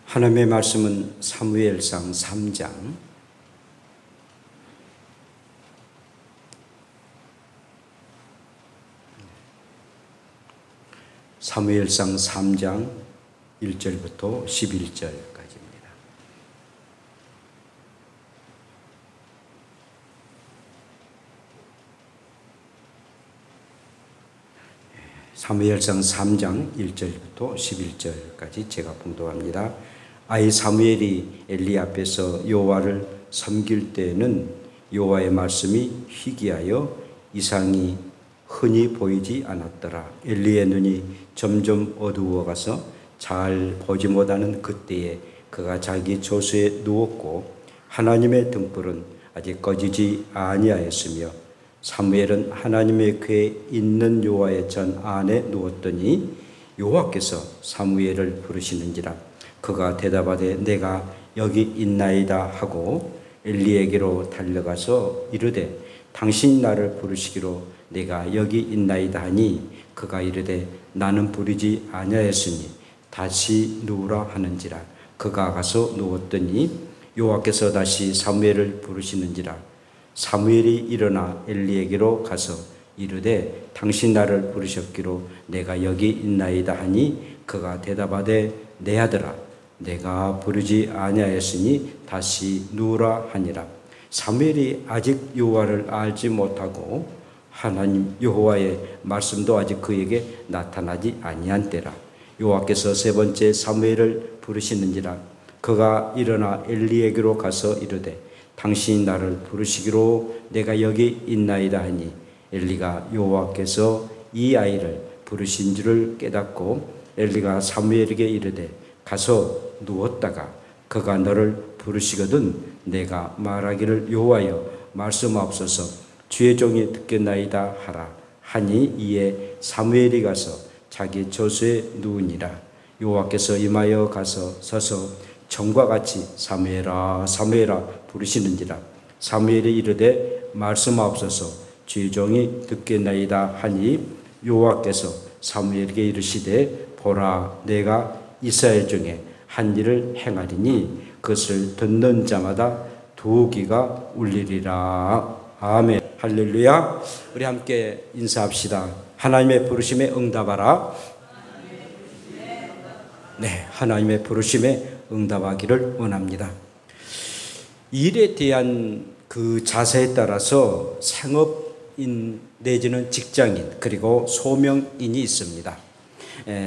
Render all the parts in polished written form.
하나님의 말씀은 사무엘상 3장 사무엘상 3장 1절부터 11절까지입니다. 사무엘상 3장 1절부터 11절까지 제가 봉독합니다. 아이 사무엘이 엘리 앞에서 여호와를 섬길 때에는 여호와의 말씀이 희귀하여 이상이 흔히 보이지 않았더라. 엘리의 눈이 점점 어두워가서 잘 보지 못하는 그때에 그가 자기 조수에 누웠고 하나님의 등불은 아직 꺼지지 아니하였으며 사무엘은 하나님의 궤에 있는 여호와의 전 안에 누웠더니 여호와께서 사무엘을 부르시는지라. 그가 대답하되 내가 여기 있나이다 하고 엘리에게로 달려가서 이르되 당신이 나를 부르시기로 내가 여기 있나이다 하니 그가 이르되 나는 부르지 아니하였으니 다시 누우라 하는지라. 그가 가서 누웠더니 여호와께서 다시 사무엘을 부르시는지라. 사무엘이 일어나 엘리에게로 가서 이르되 당신 나를 부르셨기로 내가 여기 있나이다 하니 그가 대답하되 내 아들아 내가 부르지 아니하였으니 다시 누우라 하니라. 사무엘이 아직 여호와를 알지 못하고 하나님 여호와의 말씀도 아직 그에게 나타나지 아니한 때라. 여호와께서 세 번째 사무엘을 부르시는지라. 그가 일어나 엘리에게로 가서 이르되 당신이 나를 부르시기로 내가 여기 있나이다 하니 엘리가 여호와께서 이 아이를 부르신 줄을 깨닫고 엘리가 사무엘에게 이르되 가서 누웠다가 그가 너를 부르시거든 내가 말하기를 여호와여 말씀하옵소서 주의 종이 듣겠나이다 하라 하니 이에 사무엘이 가서 자기 조수에 누우니라. 여호와께서 임하여 가서 서서 전과 같이 사무엘아 사무엘아 부르시는지라. 사무엘이 이르되 말씀하옵소서 주의 종이 듣겠나이다 하니 여호와께서 사무엘에게 이르시되 보라 내가 이스라엘 중에 한 일을 행하리니 그것을 듣는 자마다 두 귀가 울리리라. 아멘. 할렐루야. 우리 함께 인사합시다. 하나님의 부르심에 응답하라. 네, 하나님의 부르심에 응답하기를 원합니다. 일에 대한 그 자세에 따라서 상업인 내지는 직장인 그리고 소명인이 있습니다.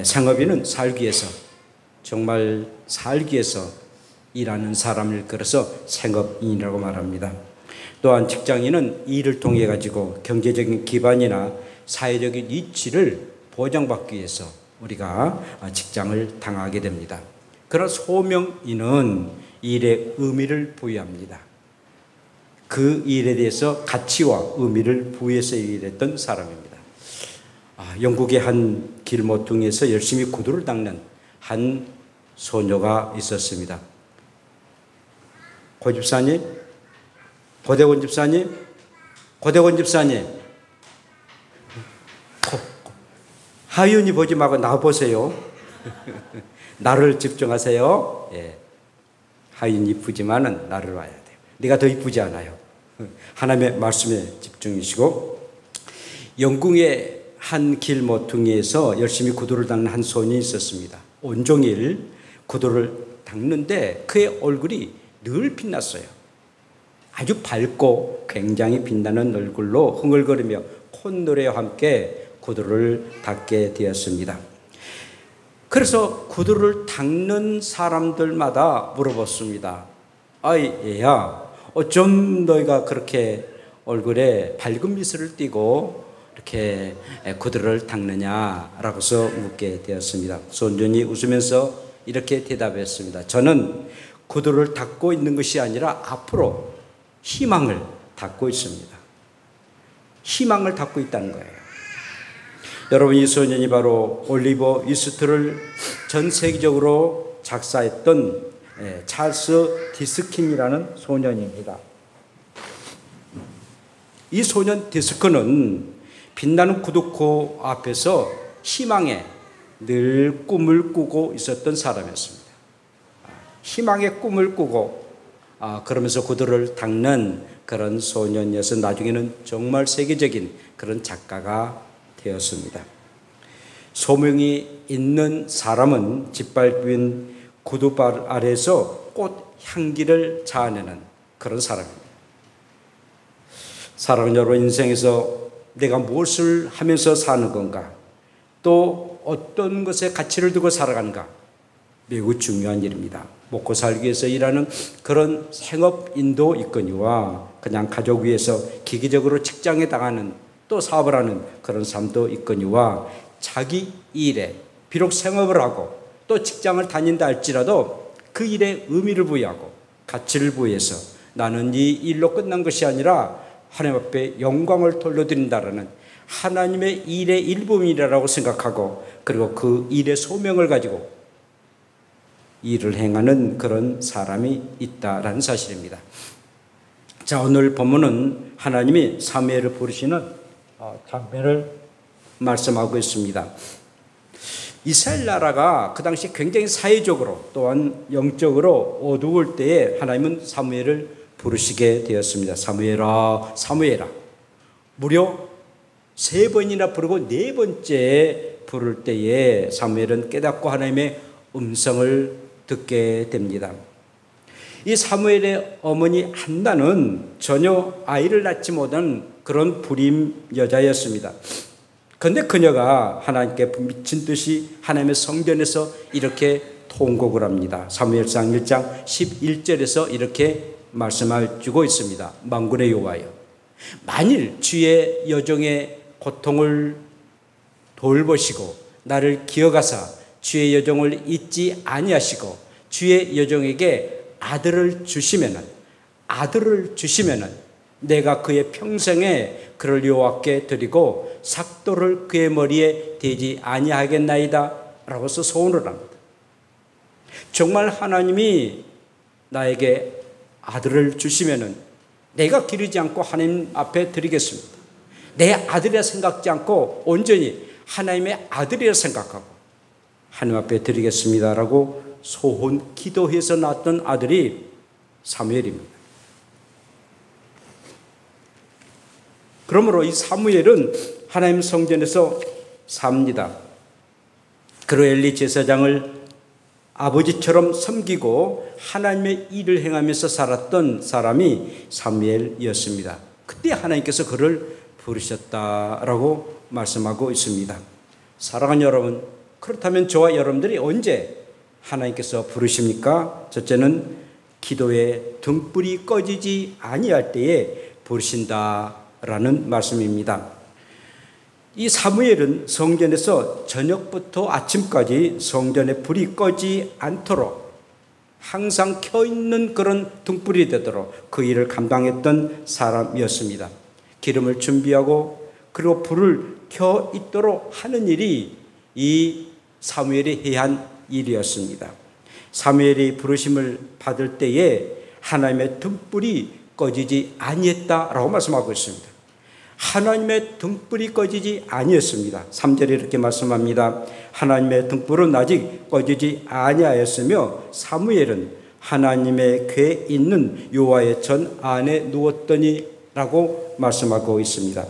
상업인은 살기 위해서 정말 살기 위해서 일하는 사람을 그래서 상업인이라고 말합니다. 또한 직장인은 일을 통해 가지고 경제적인 기반이나 사회적인 위치를 보장받기 위해서 우리가 직장을 당하게 됩니다. 그러나 소명인은 일에 의미를 부여합니다. 그 일에 대해서 가치와 의미를 부여해서 일했던 사람입니다. 영국의 한 길모퉁이에서 열심히 구두를 닦는 한 소녀가 있었습니다. 고집사님, 고대곤 집사님, 고대곤 집사님, 하윤이 보지 말고 나 보세요. 나를 집중하세요. 예. 하윤 이쁘지만은 나를 봐야 돼요. 네가 더 이쁘지 않아요. 하나님의 말씀에 집중이시고 영국의 한 길모퉁이에서 열심히 구두를 닦는 한 소년이 있었습니다. 온종일 구두를 닦는데 그의 얼굴이 늘 빛났어요. 아주 밝고 굉장히 빛나는 얼굴로 흥얼거리며 콧노래와 함께 구두를 닦게 되었습니다. 그래서 구두를 닦는 사람들마다 물어봤습니다. 아이 얘야 어쩜 너희가 그렇게 얼굴에 밝은 미소를 띠고 이렇게 구두를 닦느냐라고서 묻게 되었습니다. 손준이 웃으면서 이렇게 대답했습니다. 저는 구두를 닦고 있는 것이 아니라 앞으로 희망을 닦고 있습니다. 희망을 닦고 있다는 거예요. 여러분 이 소년이 바로 올리버 이스트를 전 세계적으로 작사했던 찰스 디스킨이라는 소년입니다. 이 소년 디스킨은 빛나는 구두코 앞에서 희망에 늘 꿈을 꾸고 있었던 사람이었습니다. 희망의 꿈을 꾸고 그러면서 구두를 닦는 그런 소년이어서 나중에는 정말 세계적인 그런 작가가 되었습니다. 소명이 있는 사람은 짓밟힌 구두발 아래에서 꽃 향기를 자아내는 그런 사람입니다. 사랑하는 여러분, 인생에서 내가 무엇을 하면서 사는 건가, 또 어떤 것에 가치를 두고 살아가는가, 매우 중요한 일입니다. 먹고 살기 위해서 일하는 그런 생업인도 있거니와 그냥 가족 위해서 기계적으로 직장에 당하는 또 사업을 하는 그런 삶도 있거니와 자기 일에 비록 생업을 하고 또 직장을 다닌다 할지라도 그 일에 의미를 부여하고 가치를 부여해서 나는 이 일로 끝난 것이 아니라 하나님 앞에 영광을 돌려드린다라는 하나님의 일의 일부분이라고 생각하고 그리고 그 일의 소명을 가지고 일을 행하는 그런 사람이 있다라는 사실입니다. 자, 오늘 본문은 하나님이 사무엘을 부르시는 장면을 말씀하고 있습니다. 이스라엘 나라가 그 당시 굉장히 사회적으로 또한 영적으로 어두울 때에 하나님은 사무엘을 부르시게 되었습니다. 사무엘아, 사무엘아. 무려 3번이나 부르고 4번째 부를 때에 사무엘은 깨닫고 하나님의 음성을 듣게 됩니다. 이 사무엘의 어머니 한나는 전혀 아이를 낳지 못한 그런 불임 여자였습니다. 그런데 그녀가 하나님께 미친 듯이 하나님의 성전에서 이렇게 통곡을 합니다. 사무엘상 1장 11절에서 이렇게 말씀해주고 있습니다. 만군의 여호와여, 만일 주의 여종의 고통을 돌보시고 나를 기억하사 주의 여종을 잊지 아니하시고 주의 여종에게 아들을 주시면은 내가 그의 평생에 그를 여호와께 드리고 삭도를 그의 머리에 대지 아니하겠나이다 라고서 소원을 합니다. 정말 하나님이 나에게 아들을 주시면은 내가 기르지 않고 하나님 앞에 드리겠습니다. 내 아들이라 생각지 않고 온전히 하나님의 아들이라 생각하고 하나님 앞에 드리겠습니다라고 소원 기도해서 낳았던 아들이 사무엘입니다. 그러므로 이 사무엘은 하나님 성전에서 삽니다. 그로 엘리 제사장을 아버지처럼 섬기고 하나님의 일을 행하면서 살았던 사람이 사무엘이었습니다. 그때 하나님께서 그를 부르셨다라고 말씀하고 있습니다. 사랑하는 여러분, 그렇다면 저와 여러분들이 언제 하나님께서 부르십니까? 첫째는 기도의 등불이 꺼지지 아니할 때에 부르신다라는 말씀입니다. 이 사무엘은 성전에서 저녁부터 아침까지 성전에 불이 꺼지 않도록 항상 켜있는 그런 등불이 되도록 그 일을 감당했던 사람이었습니다. 기름을 준비하고 그리고 불을 켜 있도록 하는 일이 이 사무엘이 해야 한 일이었습니다. 사무엘이 부르심을 받을 때에 하나님의 등불이 꺼지지 아니했다라고 말씀하고 있습니다. 하나님의 등불이 꺼지지 아니했습니다. 3절에 이렇게 말씀합니다. 하나님의 등불은 아직 꺼지지 아니하였으며 사무엘은 하나님의 궤에 있는 여호와의 전 안에 누웠더니 라고 말씀하고 있습니다.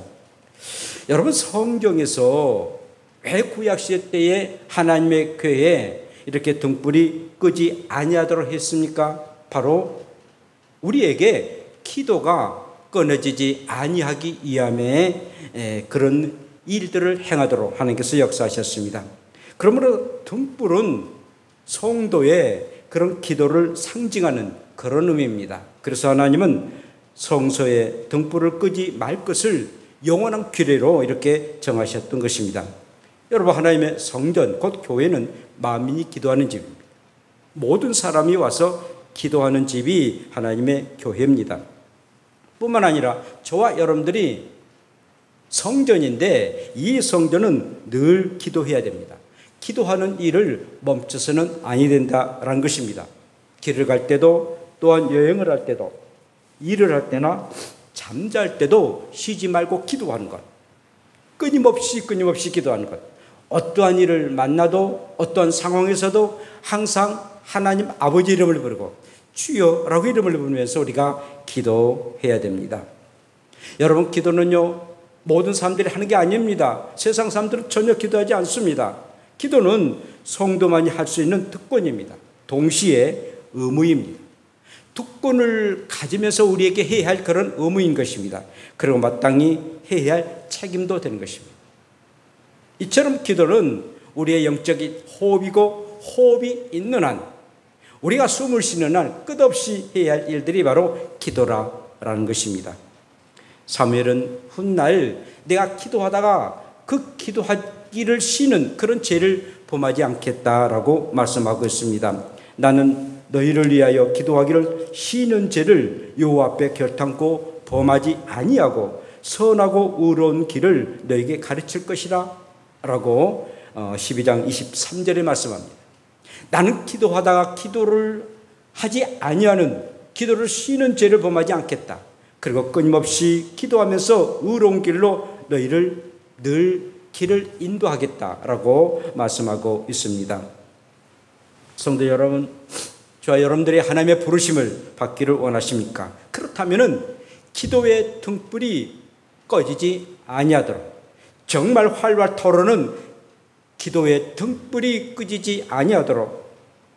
여러분, 성경에서 왜 구약시대 때에 하나님의 궤에 이렇게 등불이 끄지 아니하도록 했습니까? 바로 우리에게 기도가 끊어지지 아니하기 위함에 그런 일들을 행하도록 하나님께서 역사하셨습니다. 그러므로 등불은 성도의 그런 기도를 상징하는 그런 의미입니다. 그래서 하나님은 성소에 등불을 끄지 말 것을 영원한 규례로 이렇게 정하셨던 것입니다. 여러분, 하나님의 성전, 곧 교회는 만민이 기도하는 집입니다. 모든 사람이 와서 기도하는 집이 하나님의 교회입니다. 뿐만 아니라 저와 여러분들이 성전인데 이 성전은 늘 기도해야 됩니다. 기도하는 일을 멈춰서는 아니 된다라는 것입니다. 길을 갈 때도 또한 여행을 할 때도 일을 할 때나 잠잘 때도 쉬지 말고 기도하는 것. 끊임없이 기도하는 것. 어떠한 일을 만나도 어떠한 상황에서도 항상 하나님 아버지 이름을 부르고 주여라고 이름을 부르면서 우리가 기도해야 됩니다. 여러분, 기도는요 모든 사람들이 하는 게 아닙니다. 세상 사람들은 전혀 기도하지 않습니다. 기도는 성도만이 할 수 있는 특권입니다. 동시에 의무입니다. 특권을 가지면서 우리에게 해야 할 그런 의무인 것입니다. 그리고 마땅히 해야 할 책임도 되는 것입니다. 이처럼 기도는 우리의 영적인 호흡이고, 호흡이 있는 한, 우리가 숨을 쉬는 한 끝없이 해야 할 일들이 바로 기도라는 것입니다. 사무엘은 훗날 내가 기도하다가 그 기도하기를 쉬는 그런 죄를 범하지 않겠다라고 말씀하고 있습니다. 나는 너희를 위하여 기도하기를 쉬는 죄를 여호와 앞에 결탄코 범하지 아니하고 선하고 의로운 길을 너에게 가르칠 것이라 라고 12장 23절에 말씀합니다. 나는 기도하다가 기도를 하지 아니하는, 기도를 쉬는 죄를 범하지 않겠다. 그리고 끊임없이 기도하면서 의로운 길로 너희를 늘 길을 인도하겠다라고 말씀하고 있습니다. 성도 여러분, 저와 여러분들이 하나님의 부르심을 받기를 원하십니까? 그렇다면은 기도의 등불이 꺼지지 아니하도록, 정말 활활 타오르는 기도의 등불이 꺼지지 아니하도록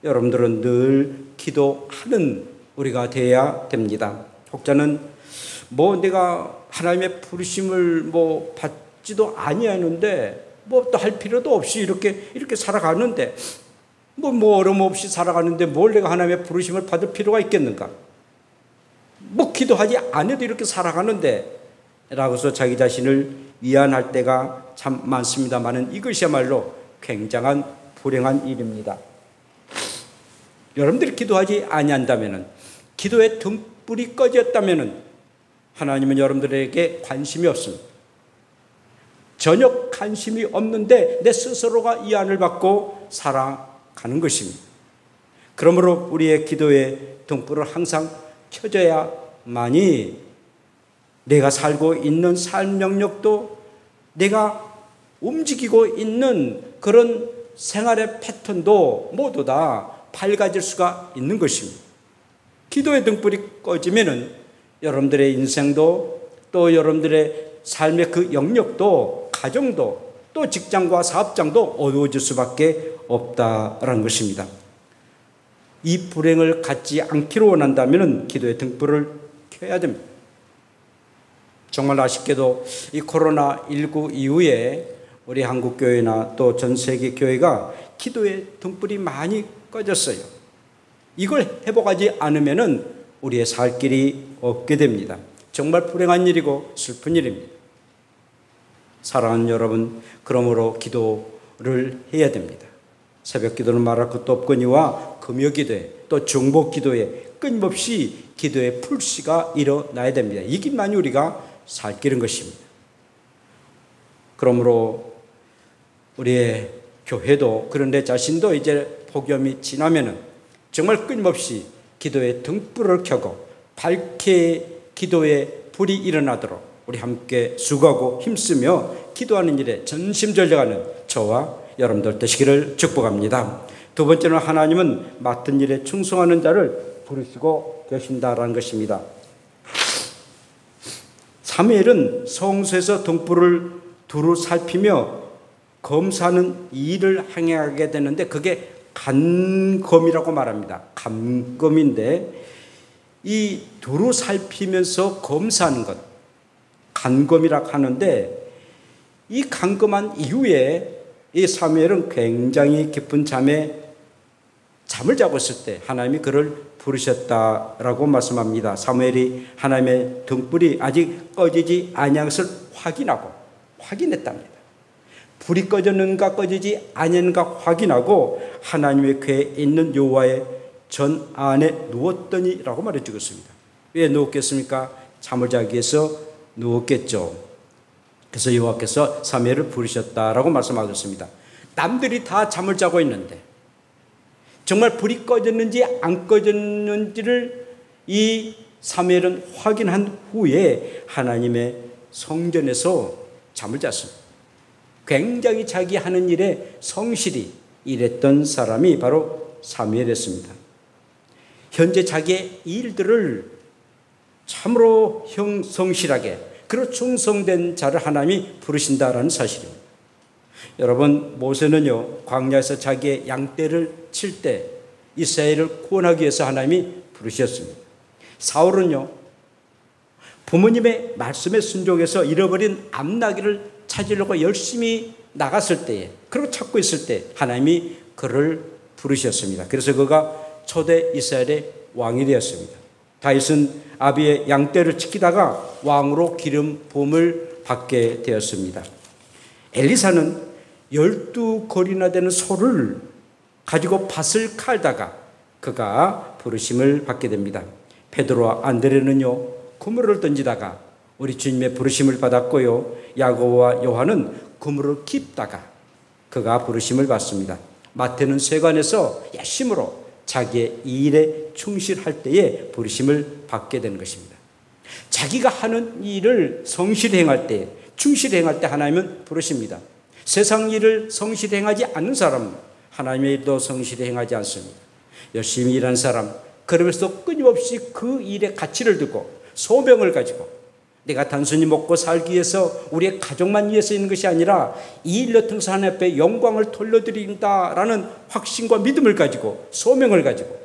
여러분들은 늘 기도하는 우리가 되어야 됩니다. 혹자는 내가 하나님의 부르심을 받지도 아니하는데 또 할 필요도 없이 이렇게 살아가는데 어려움 없이 살아가는데 뭘 내가 하나님의 부르심을 받을 필요가 있겠는가? 기도하지 않아도 이렇게 살아가는데 라고서 자기 자신을 위안할 때가 참 많습니다만은 이것이야말로 굉장한 불행한 일입니다. 여러분들이 기도하지 아니한다면은, 기도의 등불이 꺼졌다면은 하나님은 여러분들에게 관심이 없습니다. 전혀 관심이 없는데 내 스스로가 위안을 받고 살아가는 것입니다. 그러므로 우리의 기도의 등불을 항상 켜져야만이 내가 살고 있는 삶 영역도, 내가 움직이고 있는 그런 생활의 패턴도 모두 다 밝아질 수가 있는 것입니다. 기도의 등불이 꺼지면은 여러분들의 인생도, 또 여러분들의 삶의 그 영역도, 가정도, 또 직장과 사업장도 어두워질 수밖에 없다라는 것입니다. 이 불행을 갖지 않기를 원한다면 기도의 등불을 켜야 됩니다. 정말 아쉽게도 이 코로나19 이후에 우리 한국교회나 또 전 세계 교회가 기도의 등불이 많이 꺼졌어요. 이걸 회복하지 않으면 우리의 살 길이 없게 됩니다. 정말 불행한 일이고 슬픈 일입니다. 사랑하는 여러분, 그러므로 기도를 해야 됩니다. 새벽 기도는 말할 것도 없거니와 금요 기도에, 또 중보 기도에 끊임없이 기도의 풀씨가 일어나야 됩니다. 이것만이 우리가 살 길인 것입니다. 그러므로 우리의 교회도, 그런 내 자신도 이제 폭염이 지나면은 정말 끊임없이 기도의 등불을 켜고 밝게 기도의 불이 일어나도록 우리 함께 수고하고 힘쓰며 기도하는 일에 전심전력하는 저와 여러분들 되시기를 축복합니다. 두 번째는 하나님은 맡은 일에 충성하는 자를 부르시고 계신다라는 것입니다. 사무엘은 성소에서 등불을 두루 살피며 검사하는 일을 행하게 되는데 그게 간검이라고 말합니다. 간검인데 이 두루 살피면서 검사하는 것, 간검이라고 하는데 이 간검한 이후에 이 사무엘은 굉장히 깊은 잠을 자고 있을 때 하나님이 그를 부르셨다라고 말씀합니다. 사무엘이 하나님의 등불이 아직 꺼지지 아니한 것을 확인했답니다. 불이 꺼졌는가 꺼지지 아니한가 확인하고 하나님의 궤에 있는 여호와의 전 안에 누웠더니라고 말해주고 있습니다. 왜 누웠겠습니까? 잠을 자기 위해서 누웠겠죠. 그래서 여호와께서 사무엘을 부르셨다라고 말씀하셨습니다. 남들이 다 잠을 자고 있는데 정말 불이 꺼졌는지 안 꺼졌는지를 이 사무엘은 확인한 후에 하나님의 성전에서 잠을 잤습니다. 굉장히 자기 하는 일에 성실히 일했던 사람이 바로 사무엘이었습니다. 현재 자기의 일들을 참으로 성실하게 그리고 충성된 자를 하나님이 부르신다라는 사실입니다. 여러분, 모세는요 광야에서 자기의 양떼를 칠 때 이스라엘을 구원하기 위해서 하나님이 부르셨습니다. 사울은요 부모님의 말씀에 순종해서 잃어버린 암나귀를 찾으려고 열심히 나갔을 때에, 그리고 찾고 있을 때 하나님이 그를 부르셨습니다. 그래서 그가 초대 이스라엘의 왕이 되었습니다. 다윗은 아비의 양떼를 지키다가 왕으로 기름 부음을 받게 되었습니다. 엘리사는 12거리나 되는 소를 가지고 밭을 칼다가 그가 부르심을 받게 됩니다. 베드로와 안드레는요 그물을 던지다가 우리 주님의 부르심을 받았고요, 야고보와 요한은 그물을 깁다가 그가 부르심을 받습니다. 마태는 세관에서 열심으로 자기의 일에 충실할 때에 부르심을 받게 되는 것입니다. 자기가 하는 일을 성실히 행할 때, 충실히 행할 때 하나님은 부르십니다. 세상 일을 성실히 행하지 않는 사람은 하나님의 일도 성실히 행하지 않습니다. 열심히 일하는 사람, 그러면서 끊임없이 그 일에 가치를 두고 소명을 가지고 내가 단순히 먹고 살기 위해서 우리의 가족만 위해서 있는 것이 아니라 이 일로 통해서 하나님 앞에 영광을 돌려드린다라는 확신과 믿음을 가지고 소명을 가지고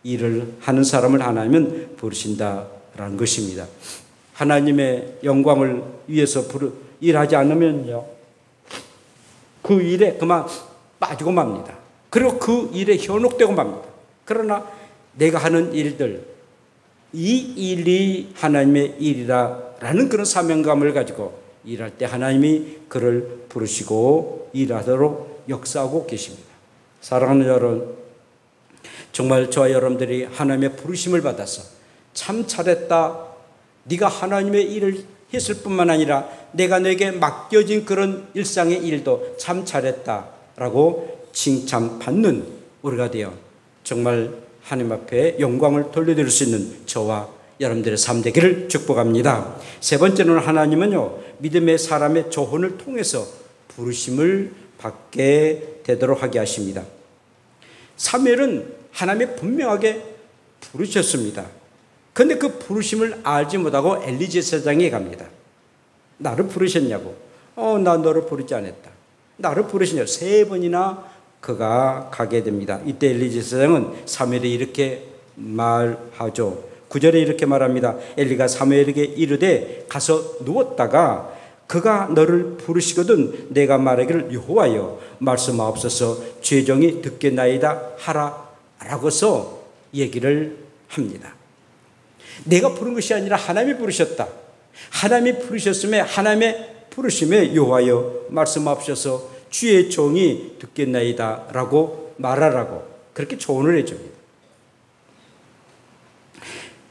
일을 하는 사람을 하나님은 부르신다라는 것입니다. 하나님의 영광을 위해서 일하지 않으면요 그 일에 그만 빠지고 맙니다. 그리고 그 일에 현혹되고 맙니다. 그러나 내가 하는 일들, 이 일이 하나님의 일이라는 그런 사명감을 가지고 일할 때 하나님이 그를 부르시고 일하도록 역사하고 계십니다. 사랑하는 여러분, 정말 저와 여러분들이 하나님의 부르심을 받아서 참 잘했다, 네가 하나님의 일을 했을 뿐만 아니라 내가 너에게 맡겨진 그런 일상의 일도 참 잘했다라고 칭찬받는 우리가 되어 정말 하나님 앞에 영광을 돌려드릴 수 있는 저와 여러분들의 삶 되기를 축복합니다. 세 번째는 하나님은요 믿음의 사람의 조언을 통해서 부르심을 받게 되도록 하게 하십니다. 사무엘은 하나님이 분명하게 부르셨습니다. 그런데 그 부르심을 알지 못하고 엘리 제사장에 갑니다. 나를 부르셨냐고. 나 너를 부르지 않았다. 나를 부르시냐고. 3번이나 그가 가게 됩니다. 이때 엘리 제사장은 사무엘이 이렇게 말하죠. 9절에 이렇게 말합니다. 엘리가 사무엘에게 이르되 가서 누웠다가 그가 너를 부르시거든 내가 말하기를 여호와여 말씀하옵소서 죄종이 듣겠나이다 하라 라고서 얘기를 합니다. 내가 부른 것이 아니라 하나님이 부르셨다. 하나님이 부르셨음에 하나님의 부르심에 여호와여 말씀하옵소서 주의 종이 듣겠나이다 라고 말하라고 그렇게 조언을 해줍니다.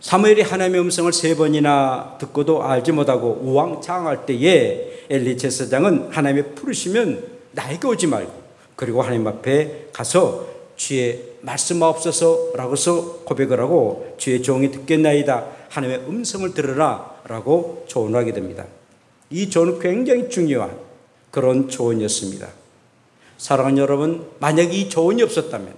사무엘이 하나님의 음성을 3번이나 듣고도 알지 못하고 우왕좌왕할 때에 엘리 제사장은 하나님의 부르시면 나에게 오지 말고 그리고 하나님 앞에 가서 주의 말씀하옵소서 라고서 고백을 하고 주의 종이 듣겠나이다 하나님의 음성을 들으라 라고 조언하게 됩니다. 이 조언은 굉장히 중요한 그런 조언이었습니다. 사랑하는 여러분, 만약 이 조언이 없었다면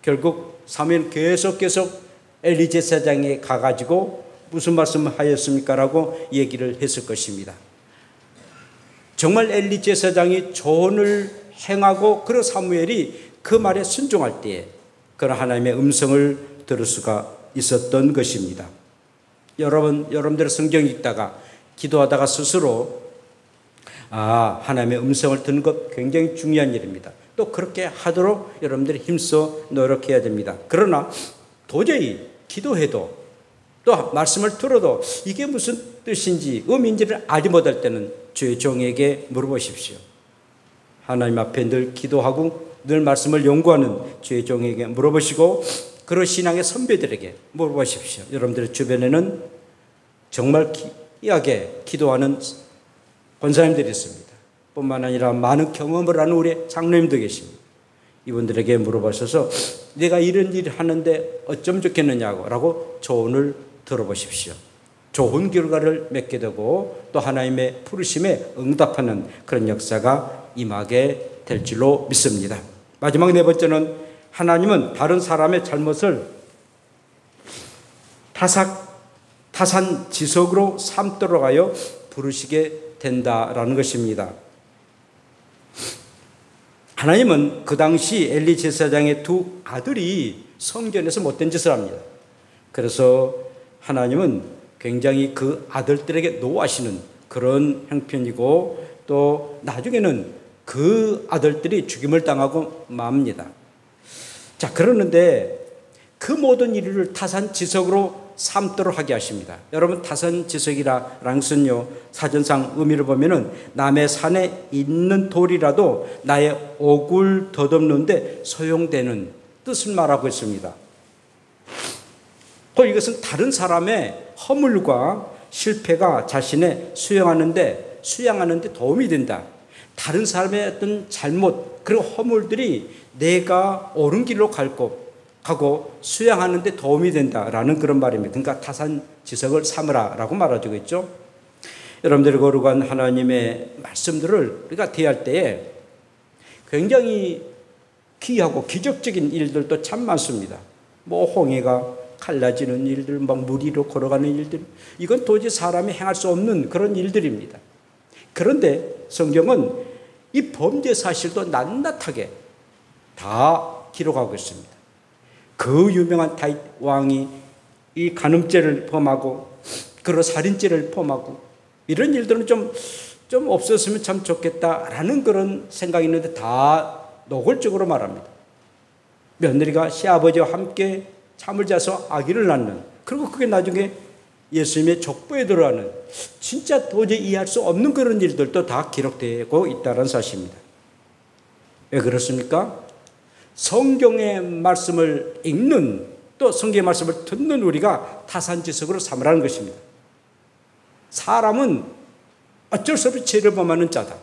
결국 사무엘은 계속 엘리 제사장에 가가지고 무슨 말씀을 하였습니까? 라고 얘기를 했을 것입니다. 정말 엘리 제사장이 조언을 행하고 그리고 사무엘이 그 말에 순종할 때에 그런 하나님의 음성을 들을 수가 있었던 것입니다. 여러분들 성경 읽다가 기도하다가 스스로 하나님의 음성을 듣는 것 굉장히 중요한 일입니다. 또 그렇게 하도록 여러분들이 힘써 노력해야 됩니다. 그러나 도저히 기도해도 또 말씀을 들어도 이게 무슨 뜻인지 의미인지를 알지 못할 때는 주의 종에게 물어보십시오. 하나님 앞에 늘 기도하고 늘 말씀을 연구하는 주의 종에게 물어보시고 그런 신앙의 선배들에게 물어보십시오. 여러분들의 주변에는 정말 귀하게 기도하는 권사님들이 있습니다. 뿐만 아니라 많은 경험을 하는 우리 장로님도 계십니다. 이분들에게 물어보셔서 내가 이런 일을 하는데 어쩌면 좋겠느냐고 라고 조언을 들어보십시오. 좋은 결과를 맺게 되고 또 하나님의 부르심에 응답하는 그런 역사가 임하게 될 줄로 믿습니다. 마지막 네 번째는 하나님은 다른 사람의 잘못을 타산지석으로 삼도록 하여 부르시게 된다라는 것입니다. 하나님은 그 당시 엘리 제사장의 두 아들이 성전에서 못된 짓을 합니다. 그래서 하나님은 굉장히 그 아들들에게 노하시는 그런 형편이고 또 나중에는 그 아들들이 죽임을 당하고 맙니다. 자, 그러는데 그 모든 일을 타산지석으로 삼도록 하게 하십니다. 여러분, 타산지석이라는 것은요, 사전상 의미를 보면은 남의 산에 있는 돌이라도 나의 옥을 덧없는데 소용되는 뜻을 말하고 있습니다. 또 이것은 다른 사람의 허물과 실패가 자신의 수양하는데 도움이 된다. 다른 사람의 어떤 잘못 그리고 허물들이 내가 옳은 길로 가고 수양하는 데 도움이 된다라는 그런 말입니다. 그러니까 타산지석을 삼으라라고 말해주고 있죠. 여러분들이 거룩한 하나님의 말씀들을 우리가 대할 때에 굉장히 귀하고 기적적인 일들도 참 많습니다. 뭐 홍해가 갈라지는 일들, 막 물 위로 걸어가는 일들, 이건 도저히 사람이 행할 수 없는 그런 일들입니다. 그런데 성경은 이 범죄 사실도 낱낱하게 다 기록하고 있습니다. 그 유명한 다윗 왕이 이 간음죄를 범하고 그리고 살인죄를 범하고 이런 일들은 좀 없었으면 참 좋겠다라는 그런 생각이 있는데 다 노골적으로 말합니다. 며느리가 시아버지와 함께 잠을 자서 아기를 낳는, 그리고 그게 나중에 예수님의 족보에 들어가는 진짜 도저히 이해할 수 없는 그런 일들도 다 기록되고 있다는 사실입니다. 왜 그렇습니까? 성경의 말씀을 읽는 또 성경의 말씀을 듣는 우리가 타산지석으로 삼으라는 것입니다. 사람은 어쩔 수 없이 죄를 범하는 자다.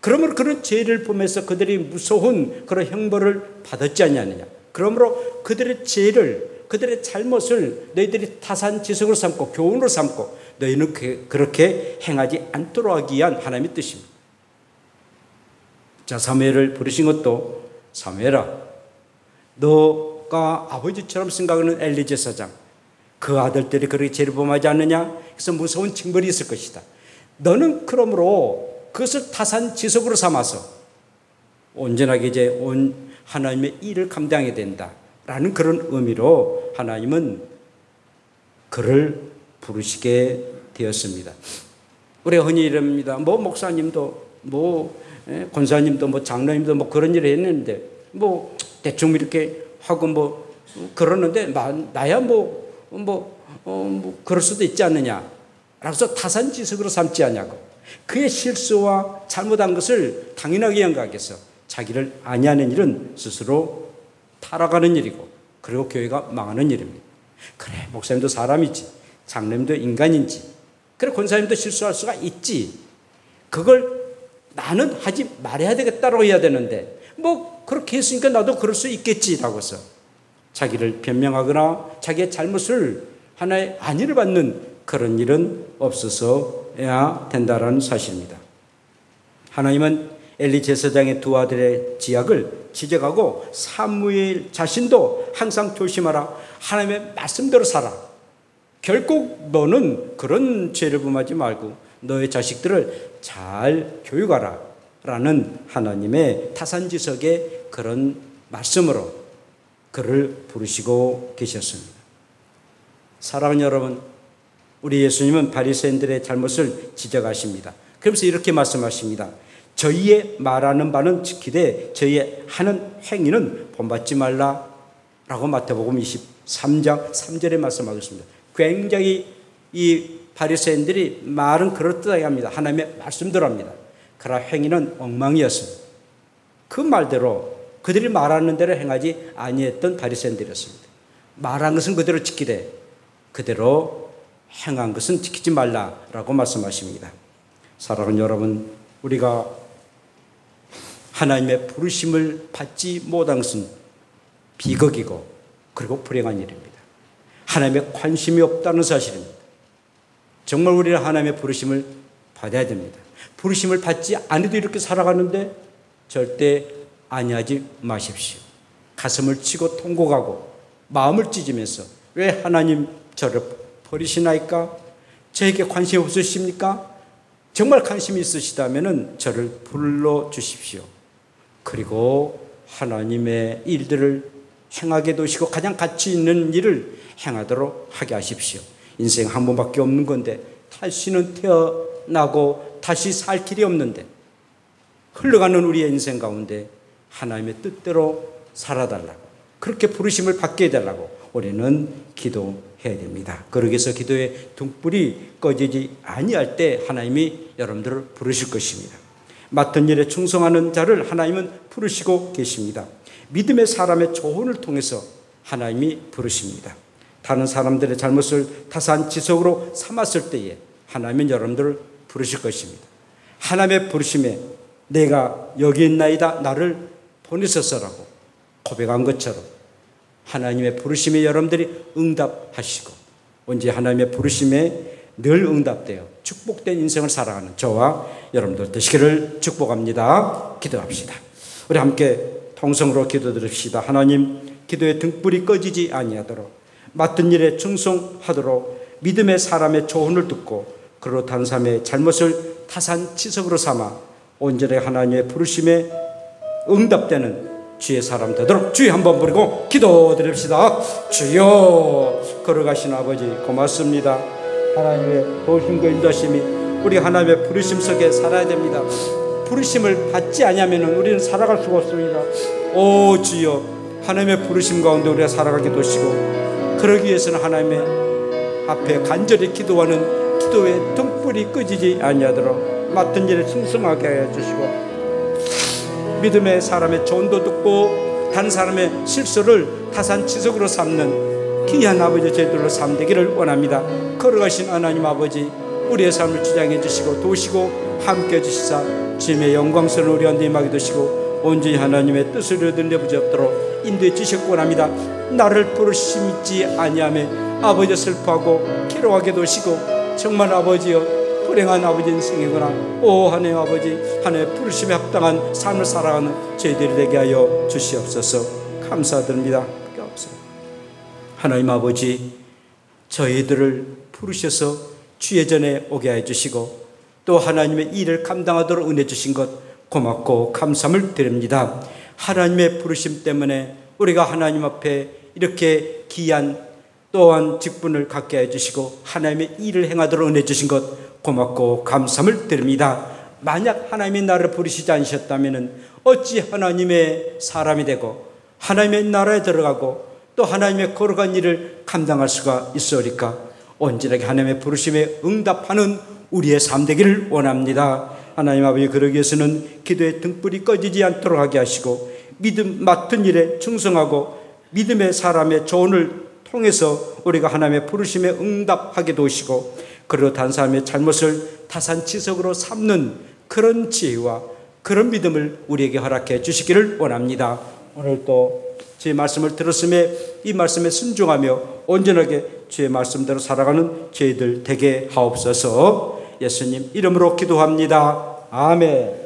그러므로 그런 죄를 범해서 그들이 무서운 그런 형벌을 받았지 않느냐. 그러므로 그들의 죄를, 그들의 잘못을 너희들이 타산지석으로 삼고 교훈으로 삼고 너희는 그렇게 행하지 않도록 하기 위한 하나님의 뜻입니다. 자, 사무엘을 부르신 것도 사무엘아, 너가 아버지처럼 생각하는 엘리 제사장, 그 아들들이 그렇게 죄를 범하지 않느냐? 그래서 무서운 징벌이 있을 것이다. 너는 그러므로 그것을 타산지석으로 삼아서 온전하게 이제 온 하나님의 일을 감당해야 된다라는 그런 의미로 하나님은 그를 부르시게 되었습니다. 우리가 흔히 이럽니다. 뭐 목사님도 뭐 권사님도 뭐 장로님도 뭐 그런 일을 했는데 뭐 대충 이렇게 하고 뭐 그러는데 나야 뭐 그럴 수도 있지 않느냐. 라고서 타산지석으로 삼지 않냐고. 그의 실수와 잘못한 것을 당연하게 생각해서 자기를 아니하는 일은 스스로 타락하는 일이고 그리고 교회가 망하는 일입니다. 그래, 목사님도 사람이지, 장로님도 인간인지, 그래 권사님도 실수할 수가 있지. 그걸 나는 하지 말아야 되겠다라고 해야 되는데 뭐 그렇게 했으니까 나도 그럴 수 있겠지라고 해서 자기를 변명하거나 자기의 잘못을 하나의 안위를 받는 그런 일은 없어서야 된다라는 사실입니다. 하나님은 엘리 제사장의 두 아들의 지약을 지적하고 사무엘 자신도 항상 조심하라. 하나님의 말씀대로 살아. 결국 너는 그런 죄를 범하지 말고 너의 자식들을 잘 교육하라 라는 하나님의 타산지석의 그런 말씀으로 그를 부르시고 계셨습니다. 사랑하는 여러분, 우리 예수님은 바리새인들의 잘못을 지적하십니다. 그러면서 이렇게 말씀하십니다. 저희의 말하는 바는 지키되 저희의 하는 행위는 본받지 말라 라고 마태복음 23장 3절에 말씀하셨습니다. 굉장히 이 바리새인들이 말은 그럴듯하게 합니다. 하나님의 말씀대로 합니다. 그러나 행위는 엉망이었습니다. 그 말대로 그들이 말하는 대로 행하지 아니했던 바리새인들이었습니다. 말한 것은 그대로 지키되 그대로 행한 것은 지키지 말라라고 말씀하십니다. 사랑하는 여러분, 우리가 하나님의 부르심을 받지 못한 것은 비극이고 그리고 불행한 일입니다. 하나님의 관심이 없다는 사실입니다. 정말 우리는 하나님의 부르심을 받아야 됩니다. 부르심을 받지 않아도 이렇게 살아가는데 절대 아니하지 마십시오. 가슴을 치고 통곡하고 마음을 찢으면서 왜 하나님 저를 버리시나이까? 저에게 관심이 없으십니까? 정말 관심이 있으시다면 저를 불러주십시오. 그리고 하나님의 일들을 행하게 도시고 가장 가치 있는 일을 행하도록 하게 하십시오. 인생 한 번밖에 없는 건데 다시는 태어나고 다시 살 길이 없는데 흘러가는 우리의 인생 가운데 하나님의 뜻대로 살아달라고, 그렇게 부르심을 받게 해달라고 우리는 기도해야 됩니다. 그러기 위해서 기도의 등불이 꺼지지 아니할 때 하나님이 여러분들을 부르실 것입니다. 맡은 일에 충성하는 자를 하나님은 부르시고 계십니다. 믿음의 사람의 조언을 통해서 하나님이 부르십니다. 다른 사람들의 잘못을 타산지석으로 삼았을 때에 하나님은 여러분들을 부르실 것입니다. 하나님의 부르심에 내가 여기 있나이다 나를 보내소서라고 고백한 것처럼 하나님의 부르심에 여러분들이 응답하시고 언제 하나님의 부르심에 늘 응답되어 축복된 인생을 살아가는 저와 여러분들 되시기를 축복합니다. 기도합시다. 우리 함께 통성으로 기도드립시다. 하나님, 기도의 등불이 꺼지지 아니하도록 맡은 일에 충성하도록 믿음의 사람의 조언을 듣고 그로 단 사람의 잘못을 타산지석으로 삼아 온전히 하나님의 부르심에 응답되는 주의 사람 되도록 주여 한번 부르고 기도드립시다. 주여, 걸어가신 아버지 고맙습니다. 하나님의 도우심과 인도하심이 우리 하나님의 부르심 속에 살아야 됩니다. 부르심을 받지 않으면 우리는 살아갈 수가 없습니다. 오 주여, 하나님의 부르심 가운데 우리가 살아가게 도시고 그러기 위해서는 하나님의 앞에 간절히 기도하는 기도의 등불이 꺼지지 아니하도록 맡은 일에 충성하게 하여 주시고 믿음의 사람의 조언도 듣고 다른 사람의 실수를 타산지석으로 삼는 귀한 아버지 저희들로 삼되기를 원합니다. 걸어가신 하나님 아버지, 우리의 삶을 주장해 주시고 도우시고 함께 해주시사 주님의 영광스러운 우리 안에 임하게 되시고 온전히 하나님의 뜻을 이루는 내부지 없도록 인도해 주시기 원합니다. 나를 부르심있지 아니하며 아버지 슬퍼하고 괴로워하게 되시고 정말 아버지여 불행한 아버지 인생이구나. 오 하나님 아버지, 하나님의 부르심에 합당한 삶을 살아가는 저희들이 되게 하여 주시옵소서. 감사드립니다. 하나님 아버지, 저희들을 부르셔서 주의 전에 오게 해주시고 또 하나님의 일을 감당하도록 은혜 주신 것 고맙고 감사함을 드립니다. 하나님의 부르심 때문에 우리가 하나님 앞에 이렇게 귀한 또한 직분을 갖게 해주시고 하나님의 일을 행하도록 은혜 주신 것 고맙고 감사함을 드립니다. 만약 하나님이 나를 부르시지 않으셨다면 어찌 하나님의 사람이 되고 하나님의 나라에 들어가고 또 하나님의 거룩한 일을 감당할 수가 있으리까? 온전하게 하나님의 부르심에 응답하는 우리의 삶 되기를 원합니다. 하나님 아버지, 그러기 위해서는 기도의 등불이 꺼지지 않도록 하게 하시고 믿음 맡은 일에 충성하고 믿음의 사람의 조언을 통해서 우리가 하나님의 부르심에 응답하게 도시고 그리고 다른 사람의 잘못을 타산지석으로 삼는 그런 지혜와 그런 믿음을 우리에게 허락해 주시기를 원합니다. 오늘 또 주의 말씀을 들었음에 이 말씀에 순종하며 온전하게 주의 말씀대로 살아가는 저희들 되게 하옵소서. 예수님 이름으로 기도합니다. 아멘.